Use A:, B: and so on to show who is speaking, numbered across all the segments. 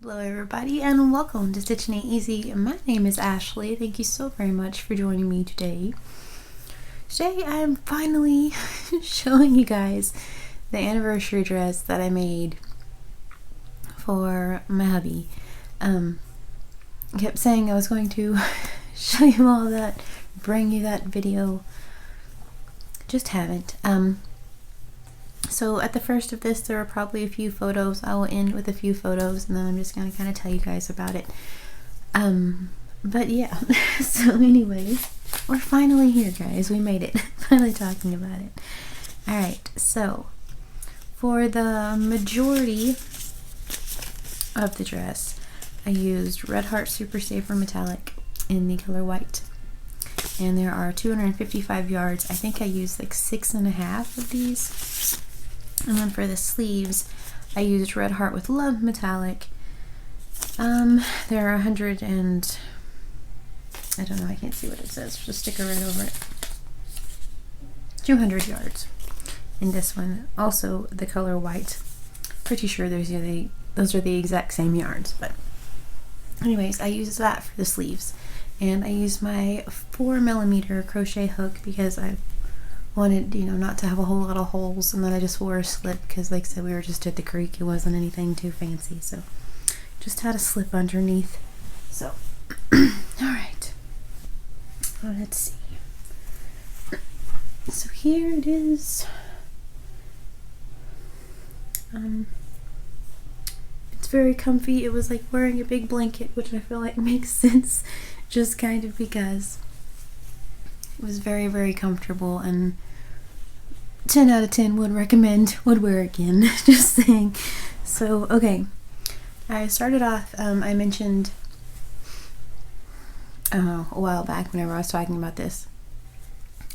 A: Hello everybody and welcome to Stitching It Easy. My name is Ashley. Thank you so very much for joining me today. Today I'm finally showing you guys the anniversary dress that I made for my hubby. I kept saying I was going to show you all that, bring you that video. Just haven't. So at the first of this, there are probably a few photos. I will end with a few photos, and then I'm just going to kind of tell you guys about it. But yeah, so anyways, we're finally here, guys. We made it. Finally talking about it. Alright, so for the majority of the dress, I used Red Heart Super Safer Metallic in the color white. And there are 255 yards. I think I used like 6.5 of these. And then for the sleeves, I used Red Heart with Love Metallic. There are 100 and I don't know, I can't see what it says. Just stick a red over it. 200 yards in this one. Also the color white. Pretty sure those are the exact same yards. But anyways, I used that for the sleeves. And I used my 4mm crochet hook because I wanted, not to have a whole lot of holes, and then I just wore a slip because, like I said, we were just at the creek. It wasn't anything too fancy, so just had a slip underneath. So, alright. Let's see. So here it is. It's very comfy. It was like wearing a big blanket, which I feel like makes sense, just kind of because it was very, very comfortable, and 10 out of 10 would recommend, would wear again. Just saying. So, okay. I started off, I mentioned a while back whenever I was talking about this.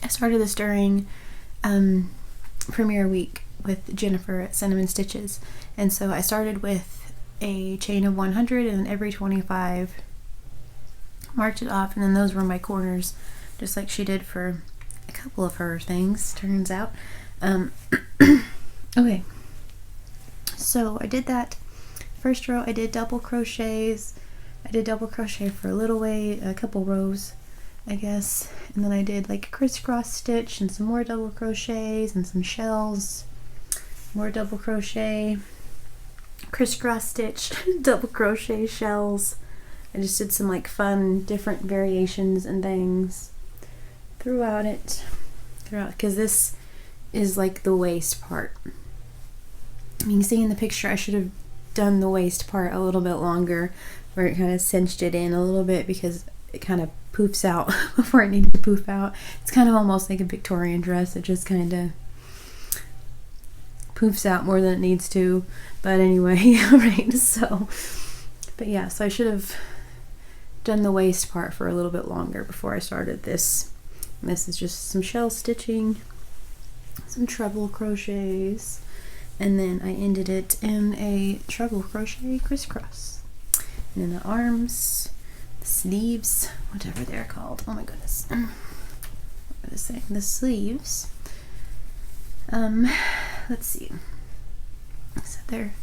A: I started this during premiere week with Jennifer at Cinnamon Stitches. And so I started with a chain of 100, and then every 25 marked it off, and then those were my corners, just like she did for a couple of her things, turns out. Okay, so I did that. First row I did double crochets. I did double crochet for a little way, a couple rows I guess, and then I did like a crisscross stitch and some more double crochets and some shells, more double crochet, crisscross stitch, double crochet, shells. I just did some like fun different variations and things throughout because this is like the waist part. You can see in the picture I should have done the waist part a little bit longer, where it kind of cinched it in a little bit because it kind of poofs out before it needed to poof out. It's kind of almost like a Victorian dress. It just kind of poofs out more than it needs to. But anyway, alright, so but yeah, so I should have done the waist part for a little bit longer before I started this. And this is just some shell stitching, some treble crochets, and then I ended it in a treble crochet crisscross. And then the arms, the sleeves, whatever they're called. Oh my goodness. What was I saying? The sleeves. Let's see. So there,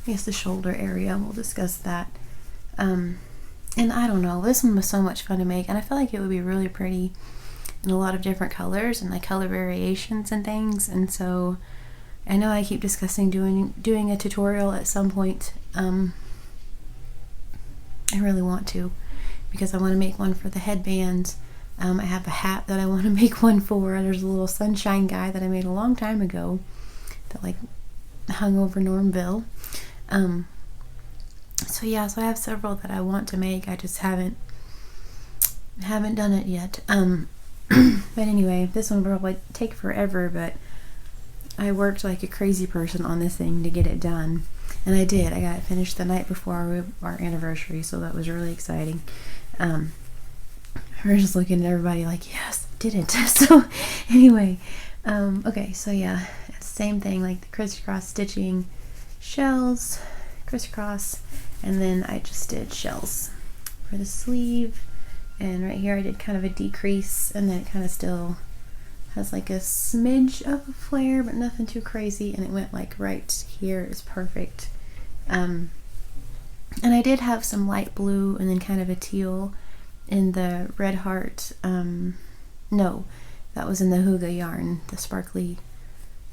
A: I guess the shoulder area, we'll discuss that. And I don't know, this one was so much fun to make, and I feel like it would be really pretty in a lot of different colors and like color variations and things. And so I know I keep discussing doing a tutorial at some point. I really want to, because I want to make one for the headbands. I have a hat that I want to make one for. There's a little sunshine guy that I made a long time ago that like hung over Normville. So yeah, so I have several that I want to make. I just haven't done it yet. But anyway, this one will probably take forever, but I worked like a crazy person on this thing to get it done. And I did. I got it finished the night before our anniversary, so that was really exciting. I was just looking at everybody like, yes, did it. So anyway, okay, so yeah, same thing, like the crisscross stitching, shells, crisscross, and then I just did shells for the sleeve. And right here I did kind of a decrease, and then it kind of still has like a smidge of a flare, but nothing too crazy, and it went like right here is perfect. And I did have some light blue and then kind of a teal in the Red Heart. No, that was in the Huga yarn, the sparkly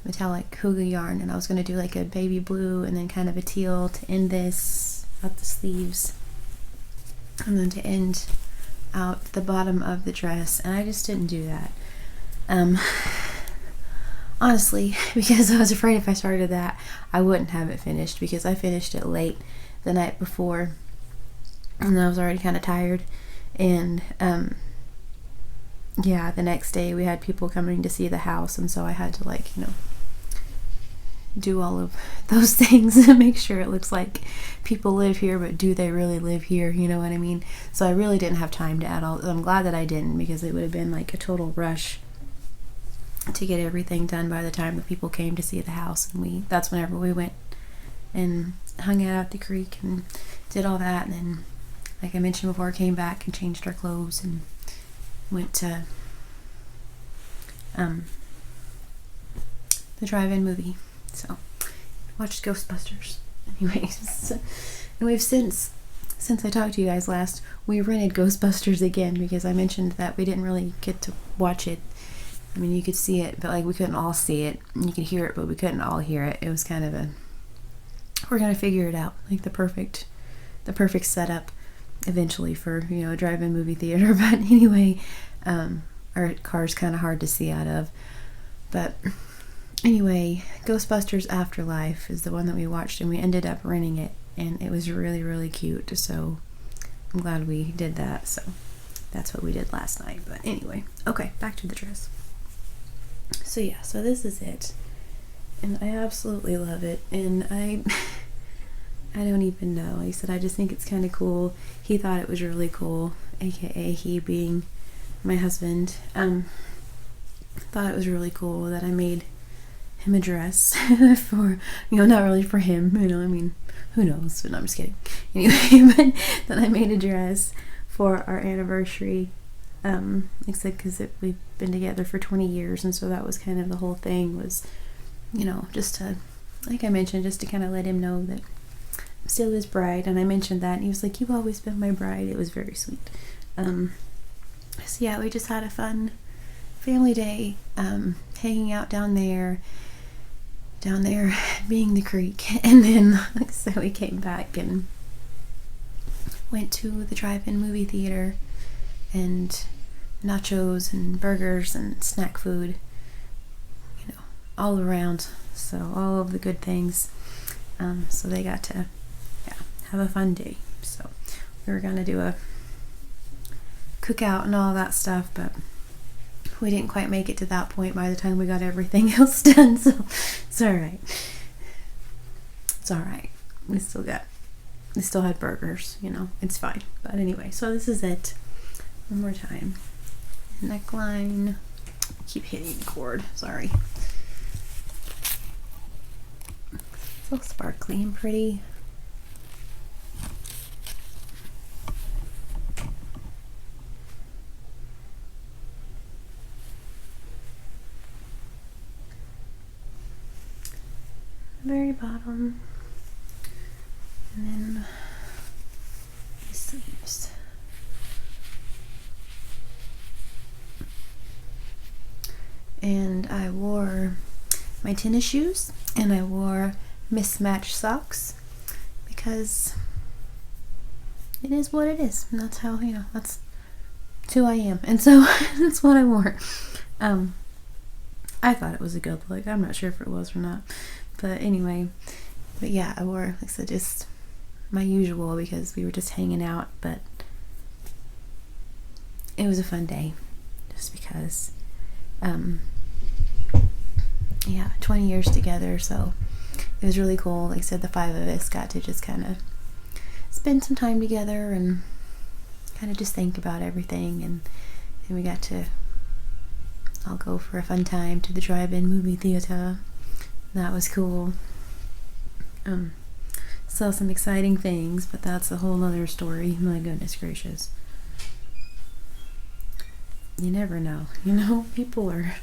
A: metallic Huga yarn. And I was going to do like a baby blue and then kind of a teal to end this out the sleeves. And then to end out the bottom of the dress. And I just didn't do that. Honestly, because I was afraid if I started that, I wouldn't have it finished, because I finished it late the night before and I was already kind of tired. And yeah, the next day we had people coming to see the house, and so I had to, like, you know, do all of those things and make sure it looks like people live here, but do they really live here, you know what I mean? So I really didn't have time to add all. I'm glad that I didn't, because it would have been like a total rush to get everything done by the time the people came to see the house. And that's whenever we went and hung out at the creek and did all that. And then, like I mentioned before, came back and changed our clothes and went to the drive-in movie. So watched Ghostbusters. Anyways, and we've since I talked to you guys last, we rented Ghostbusters again, because I mentioned that we didn't really get to watch it. I mean, you could see it, but like we couldn't all see it. You could hear it, but we couldn't all hear it. It was kind of we're gonna figure it out, like the perfect setup eventually for, you know, a drive-in movie theater. But anyway, our car's kind of hard to see out of. But anyway, Ghostbusters Afterlife is the one that we watched, and we ended up renting it, and it was really, really cute. So I'm glad we did that. So that's what we did last night. But anyway, okay, back to the dress. So yeah, so this is it, and I absolutely love it. And I don't even know. Like I said, I just think it's kind of cool. He thought it was really cool, aka he being my husband. Thought it was really cool that I made him a dress for, you know, not really for him, you know, I mean, who knows, but no, I'm just kidding. Anyway, but that I made a dress for our anniversary, like I said, because we've been together for 20 years, and so that was kind of the whole thing, was, you know, just to, like I mentioned, just to kind of let him know that I'm still his bride. And I mentioned that, and he was like, "You've always been my bride." It was very sweet. So yeah, we just had a fun family day, hanging out down there being the creek. And then, so we came back and went to the drive-in movie theater, and nachos and burgers and snack food, you know, all around. So all of the good things. So they got to, yeah, have a fun day. So we were gonna do a cookout and all that stuff, but we didn't quite make it to that point by the time we got everything else done. So it's all right. It's all right. We still had burgers, you know, it's fine. But anyway, so this is it. One more time. Neckline. Keep hitting the cord. Sorry. So sparkly and pretty. Very bottom, and then the sleeves. And I wore my tennis shoes, and I wore mismatched socks, because it is what it is, and that's how, you know, that's who I am, and so that's what I wore. I thought it was a good look. I'm not sure if it was or not. But anyway, but yeah, I wore, like I said, just my usual, because we were just hanging out. But it was a fun day, just because, yeah, 20 years together. So it was really cool. Like I said, the 5 of us got to just kind of spend some time together and kind of just think about everything. And we got to all go for a fun time to the drive-in movie theater. That was cool. Saw some exciting things, but that's a whole nother story. My goodness gracious. You never know. You know, people are...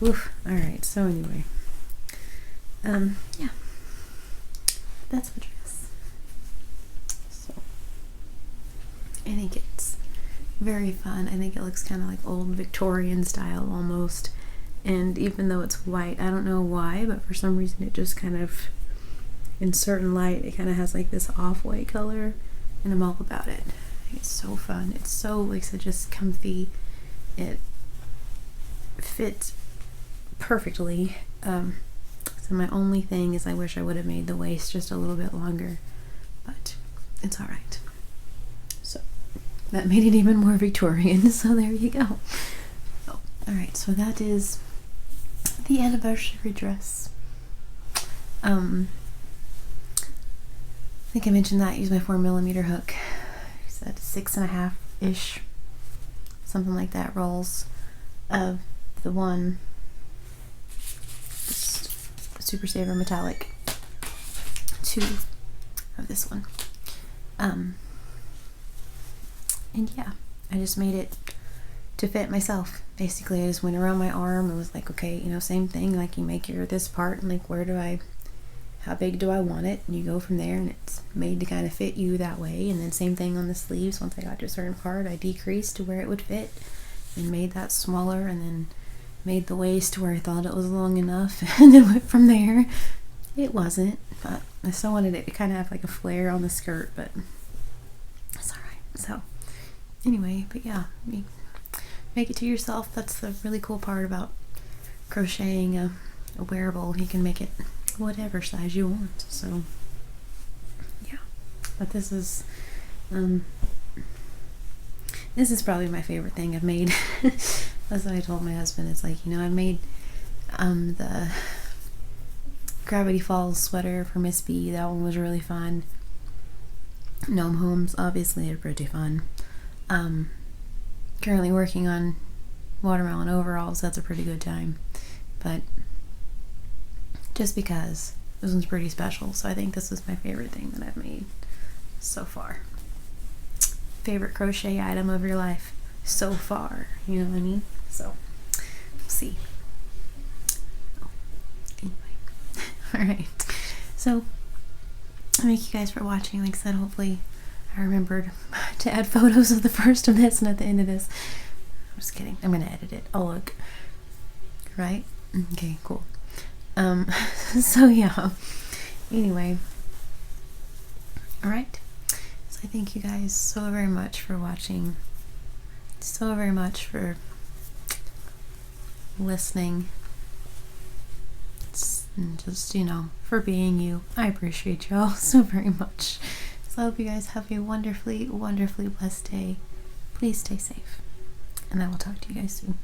A: Oof. Alright, so anyway. Yeah. That's the dress. I think it's very fun. I think it looks kind of like old Victorian style almost. And even though it's white, I don't know why, but for some reason it just kind of, in certain light, it kind of has like this off-white color, and I'm all about it. I think it's so fun. It's so, like I said, just comfy. It fits perfectly. So my only thing is I wish I would have made the waist just a little bit longer, but it's all right. So that made it even more Victorian, so there you go. Oh, all right, so that is the anniversary dress. I think I mentioned that I used my 4mm hook. I said 6.5-ish, something like that, rolls of the one Super Saver Metallic, 2 of this one. And yeah, I just made it to fit myself. Basically, I just went around my arm and was like, okay, you know, same thing, like you make this part and like how big do I want it, and you go from there, and it's made to kind of fit you that way. And then same thing on the sleeves. Once I got to a certain part, I decreased to where it would fit and made that smaller, and then made the waist to where I thought it was long enough, and then went from there. It wasn't, but I still wanted it to kind of have like a flare on the skirt, but it's alright. So anyway, but yeah, you make it to yourself. That's the really cool part about crocheting a wearable. You can make it whatever size you want. So yeah, but this is probably my favorite thing I've made. That's what I told my husband. It's like, you know, I made the Gravity Falls sweater for Miss B. That one was really fun. Gnome Homes, obviously, are pretty fun. Currently working on watermelon overalls. That's a pretty good time. But just because this one's pretty special, so I think this is my favorite thing that I've made so far. Favorite crochet item of your life so far, you know what I mean? So we'll see. Anyway, all right, so thank you guys for watching. Like I said, hopefully I remembered to add photos of the first of this and at the end of this. I'm just kidding, I'm gonna edit it. Oh, look, right? Okay, cool. So yeah, anyway, all right, so I thank you guys so very much for watching, so very much for listening, and just, you know, for being you. I appreciate y'all so very much. So I hope you guys have a wonderfully, wonderfully blessed day. Please stay safe, and I will talk to you guys soon.